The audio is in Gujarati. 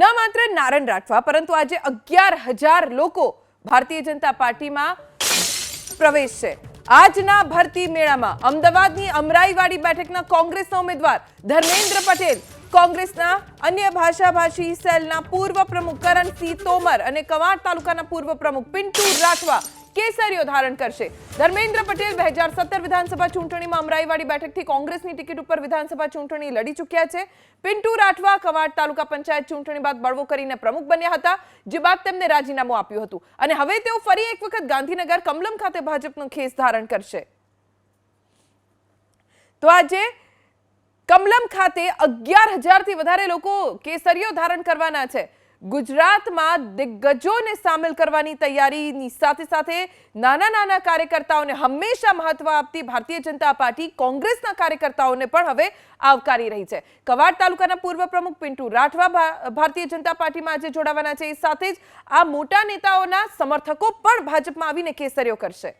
ન માત્ર નારણ રાઠવા પરંતુ આજે 11,000 લોકો ભારતીય જનતા પાર્ટીમાં પ્રવેશ છે। આજના ભરતી મેળામાં અમદાવાદની અમરાઈવાડી બેઠકના કોંગ્રેસના ઉમેદવાર ધર્મેન્દ્ર પટેલ, કોંગ્રેસના અન્ય ભાષાભાષી સેલના પૂર્વ પ્રમુખ કરણસિંહ તોમર અને કવાંટ તાલુકાના પૂર્વ પ્રમુખ પિન્ટુ રાઠવા કેસરીઓ ધારણ કરશે। ધર્મેન્દ્ર પટેલ 2017 વિધાનસભા ચૂંટણીમાં અમરાઈવાડી બેઠકથી કોંગ્રેસની ટિકિટ ઉપર વિધાનસભા ચૂંટણી લડી ચૂક્યા છે। પિન્ટુ રાઠવા કવાંટ તાલુકા પંચાયત ચૂંટણી બાદ બળવો કરીને પ્રમુખ બન્યા હતા, જે બાદ તેમને રાજીનામું આપ્યું હતું અને હવે તેઓ ફરી એક વખત ગાંધીનગર કમલમ ખાતે ભાજપનો ખેસ ધારણ કરશે। તો આજે કમલમ ખાતે 11,000 થી વધારે લોકો કેસરીઓ ધારણ કરવાના છે। ગુજરાતમાં દિગ્ગજોને સામેલ કરવાની તૈયારીની સાથે સાથે નાના કાર્યકર્તાઓને હંમેશા મહત્વ આપતી ભારતીય જનતા પાર્ટી કોંગ્રેસના કાર્યકર્તાઓને પણ હવે આવકારી રહી છે। કવાંટ તાલુકાના પૂર્વ પ્રમુખ પિન્ટુ રાઠવા ભારતીય જનતા પાર્ટીમાં આજે જોડાવાના છે। સાથે જ આ મોટા નેતાઓના સમર્થકો પણ ભાજપમાં આવીને કેસરીઓ કરશે।